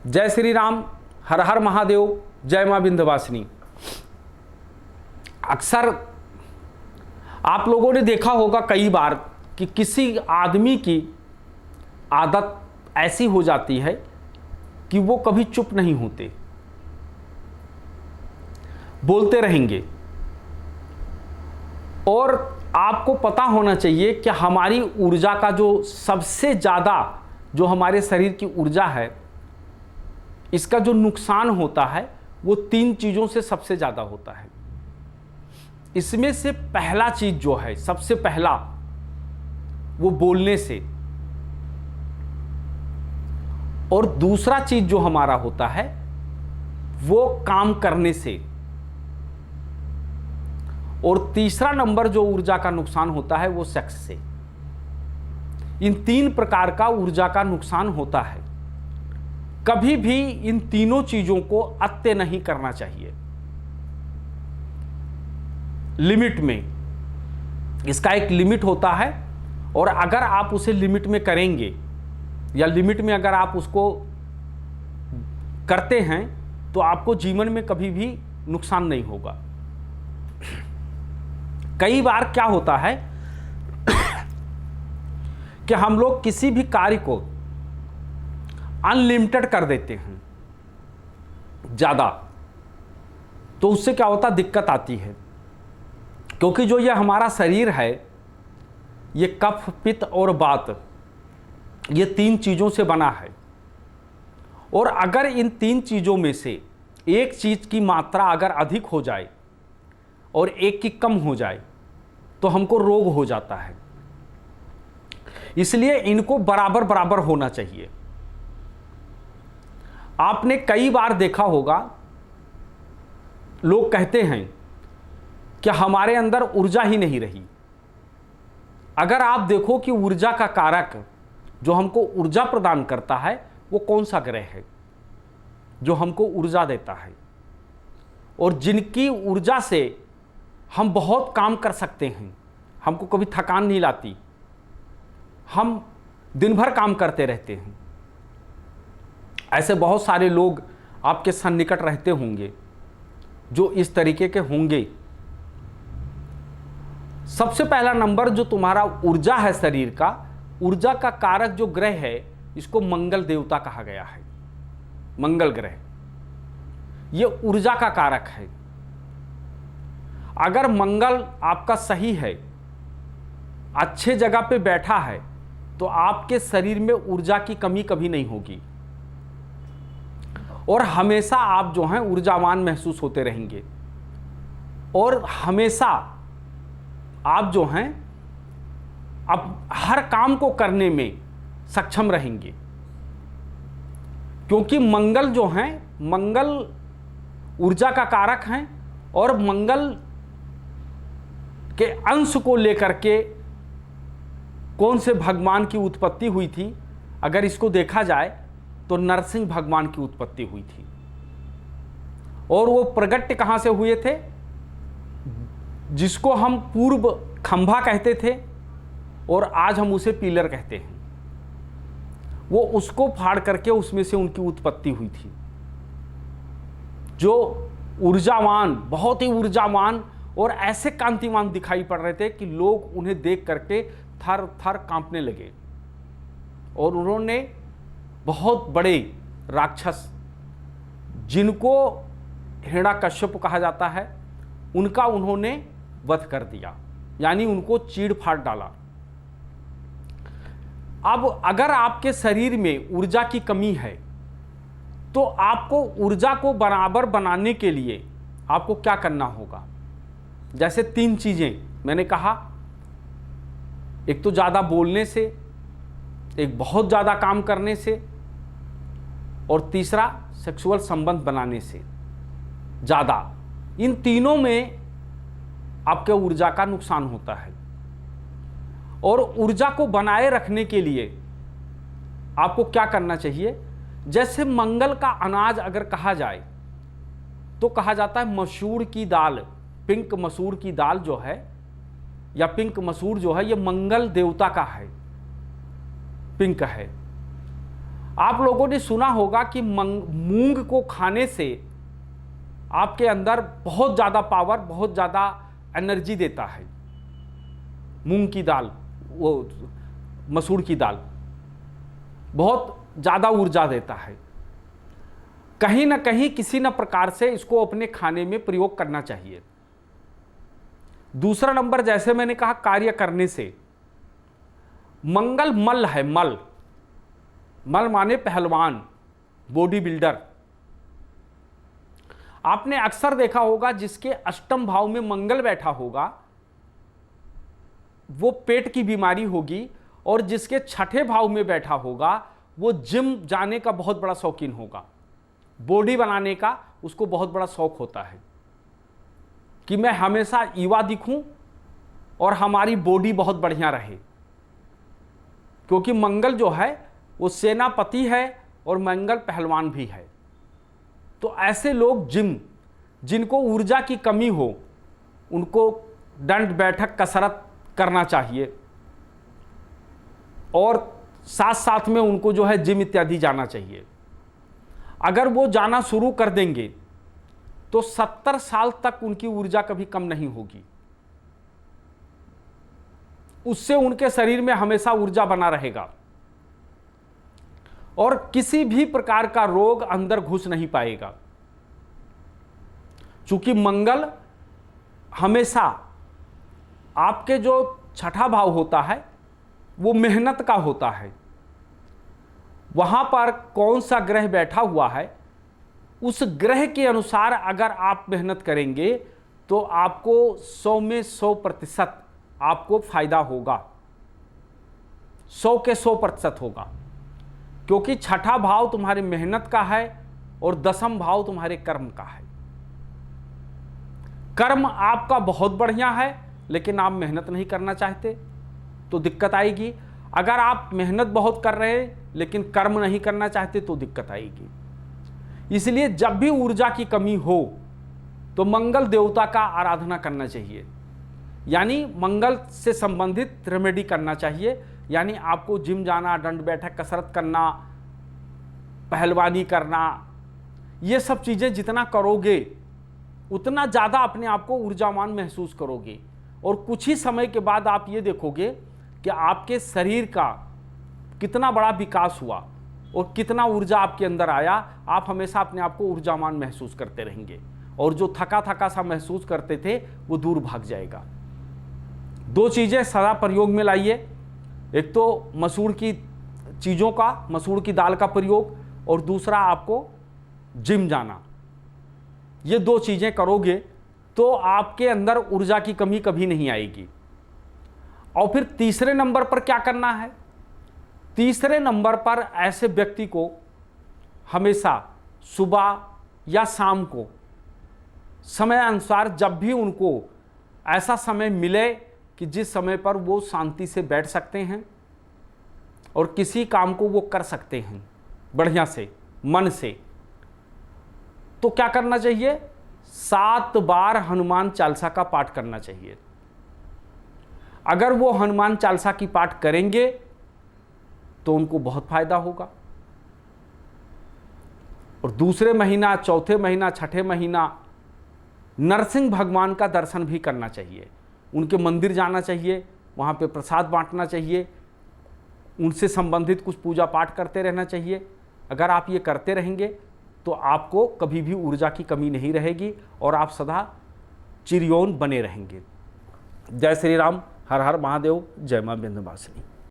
जय श्री राम, हर हर महादेव, जय मां विंध्यवासिनी। अक्सर आप लोगों ने देखा होगा कई बार कि किसी आदमी की आदत ऐसी हो जाती है कि वो कभी चुप नहीं होते, बोलते रहेंगे। और आपको पता होना चाहिए कि हमारी ऊर्जा का जो सबसे ज़्यादा जो हमारे शरीर की ऊर्जा है, इसका जो नुकसान होता है वो 3 चीज़ों से सबसे ज़्यादा होता है। इसमें से पहला चीज़ जो है, सबसे पहला, वो बोलने से, और दूसरा चीज़ जो हमारा होता है वो काम करने से, और तीसरा नंबर जो ऊर्जा का नुकसान होता है वो सेक्स से। इन 3 प्रकार का ऊर्जा का नुकसान होता है। कभी भी इन तीनों चीजों को अत्य नहीं करना चाहिए, लिमिट में। इसका एक लिमिट होता है, और अगर आप उसे लिमिट में करेंगे या लिमिट में अगर आप उसको करते हैं तो आपको जीवन में कभी भी नुकसान नहीं होगा। कई बार क्या होता है कि हम लोग किसी भी कार्य को अनलिमिटेड कर देते हैं ज़्यादा, तो उससे क्या होता है, दिक्कत आती है। क्योंकि जो ये हमारा शरीर है, ये कफ, पित्त और वात, ये 3 चीज़ों से बना है। और अगर इन 3 चीज़ों में से एक चीज़ की मात्रा अगर अधिक हो जाए और एक की कम हो जाए तो हमको रोग हो जाता है। इसलिए इनको बराबर बराबर होना चाहिए। आपने कई बार देखा होगा, लोग कहते हैं कि हमारे अंदर ऊर्जा ही नहीं रही। अगर आप देखो कि ऊर्जा का कारक जो हमको ऊर्जा प्रदान करता है वो कौन सा ग्रह है जो हमको ऊर्जा देता है, और जिनकी ऊर्जा से हम बहुत काम कर सकते हैं, हमको कभी थकान नहीं लाती, हम दिन भर काम करते रहते हैं। ऐसे बहुत सारे लोग आपके सन्निकट रहते होंगे जो इस तरीके के होंगे। सबसे पहला नंबर जो तुम्हारा ऊर्जा है शरीर का, ऊर्जा का कारक जो ग्रह है, इसको मंगल देवता कहा गया है। मंगल ग्रह ये ऊर्जा का कारक है। अगर मंगल आपका सही है, अच्छे जगह पे बैठा है, तो आपके शरीर में ऊर्जा की कमी कभी नहीं होगी, और हमेशा आप जो हैं ऊर्जावान महसूस होते रहेंगे, और हमेशा आप जो हैं अब हर काम को करने में सक्षम रहेंगे। क्योंकि मंगल जो हैं, मंगल ऊर्जा का कारक हैं, और मंगल के अंश को लेकर के कौन से भगवान की उत्पत्ति हुई थी, अगर इसको देखा जाए तो नरसिंह भगवान की उत्पत्ति हुई थी। और वो प्रगट कहाँ से हुए थे, जिसको हम पूर्व खंभा कहते थे और आज हम उसे पिलर कहते हैं, वो उसको फाड़ करके उसमें से उनकी उत्पत्ति हुई थी। जो ऊर्जावान, बहुत ही ऊर्जावान और ऐसे कांतिमान दिखाई पड़ रहे थे कि लोग उन्हें देख करके थर थर कांपने लगे। और उन्होंने बहुत बड़े राक्षस, जिनको हिरण्याकश्यप कहा जाता है, उनका उन्होंने वध कर दिया, यानी उनको चीड़ फाड़ डाला। अब अगर आपके शरीर में ऊर्जा की कमी है तो आपको ऊर्जा को बराबर बनाने के लिए आपको क्या करना होगा। जैसे 3 चीजें मैंने कहा, एक तो ज़्यादा बोलने से, एक बहुत ज़्यादा काम करने से, और तीसरा सेक्सुअल संबंध बनाने से ज़्यादा। इन तीनों में आपके ऊर्जा का नुकसान होता है। और ऊर्जा को बनाए रखने के लिए आपको क्या करना चाहिए, जैसे मंगल का अनाज अगर कहा जाए तो कहा जाता है मसूर की दाल, पिंक मसूर की दाल जो है, या पिंक मसूर जो है, ये मंगल देवता का है, पिंक है। आप लोगों ने सुना होगा कि मूंग को खाने से आपके अंदर बहुत ज़्यादा पावर, बहुत ज़्यादा एनर्जी देता है। मूंग की दाल, वो मसूर की दाल बहुत ज़्यादा ऊर्जा देता है। कहीं ना कहीं किसी न प्रकार से इसको अपने खाने में प्रयोग करना चाहिए। दूसरा नंबर, जैसे मैंने कहा, कार्य करने से। मंगल मल है, मल मल माने पहलवान, बॉडी बिल्डर। आपने अक्सर देखा होगा जिसके अष्टम भाव में मंगल बैठा होगा वो पेट की बीमारी होगी, और जिसके छठे भाव में बैठा होगा वो जिम जाने का बहुत बड़ा शौकीन होगा। बॉडी बनाने का उसको बहुत बड़ा शौक होता है कि मैं हमेशा युवा दिखूं और हमारी बॉडी बहुत बढ़िया रहे, क्योंकि मंगल जो है वो सेनापति है और मंगल पहलवान भी है। तो ऐसे लोग जिनको ऊर्जा की कमी हो उनको दंड बैठक कसरत करना चाहिए, और साथ साथ में उनको जो है जिम इत्यादि जाना चाहिए। अगर वो जाना शुरू कर देंगे तो 70 साल तक उनकी ऊर्जा कभी कम नहीं होगी। उससे उनके शरीर में हमेशा ऊर्जा बना रहेगा और किसी भी प्रकार का रोग अंदर घुस नहीं पाएगा, चूंकि मंगल हमेशा आपके जो छठा भाव होता है वो मेहनत का होता है। वहां पर कौन सा ग्रह बैठा हुआ है उस ग्रह के अनुसार अगर आप मेहनत करेंगे तो आपको 100 में 100% आपको फायदा होगा, 100 के 100% होगा, क्योंकि छठा भाव तुम्हारी मेहनत का है और दसम भाव तुम्हारे कर्म का है। कर्म आपका बहुत बढ़िया है लेकिन आप मेहनत नहीं करना चाहते तो दिक्कत आएगी। अगर आप मेहनत बहुत कर रहे हैं लेकिन कर्म नहीं करना चाहते तो दिक्कत आएगी। इसलिए जब भी ऊर्जा की कमी हो तो मंगल देवता का आराधना करना चाहिए, यानी मंगल से संबंधित रेमेडी करना चाहिए। यानी आपको जिम जाना, दंड बैठक कसरत करना, पहलवानी करना, ये सब चीज़ें जितना करोगे उतना ज़्यादा अपने आप को ऊर्जावान महसूस करोगे, और कुछ ही समय के बाद आप ये देखोगे कि आपके शरीर का कितना बड़ा विकास हुआ और कितना ऊर्जा आपके अंदर आया। आप हमेशा अपने आप को ऊर्जावान महसूस करते रहेंगे और जो थका थका सा महसूस करते थे वो दूर भाग जाएगा। 2 चीज़ें सदा प्रयोग में लाइए, एक तो मसूर की चीज़ों का, मसूर की दाल का प्रयोग, और दूसरा आपको जिम जाना। ये 2 चीज़ें करोगे तो आपके अंदर ऊर्जा की कमी कभी नहीं आएगी। और फिर तीसरे नंबर पर क्या करना है? तीसरे नंबर पर ऐसे व्यक्ति को हमेशा सुबह या शाम को समय अनुसार, जब भी उनको ऐसा समय मिले कि जिस समय पर वो शांति से बैठ सकते हैं और किसी काम को वो कर सकते हैं बढ़िया से, मन से, तो क्या करना चाहिए? 7 बार हनुमान चालीसा का पाठ करना चाहिए। अगर वो हनुमान चालीसा की पाठ करेंगे तो उनको बहुत फायदा होगा। और दूसरे महीना, चौथे महीना, छठे महीना नरसिंह भगवान का दर्शन भी करना चाहिए, उनके मंदिर जाना चाहिए, वहाँ पे प्रसाद बांटना चाहिए, उनसे संबंधित कुछ पूजा पाठ करते रहना चाहिए। अगर आप ये करते रहेंगे तो आपको कभी भी ऊर्जा की कमी नहीं रहेगी और आप सदा चिरयौन बने रहेंगे। जय श्री राम, हर हर महादेव, जय मां विंध्यवासिनी।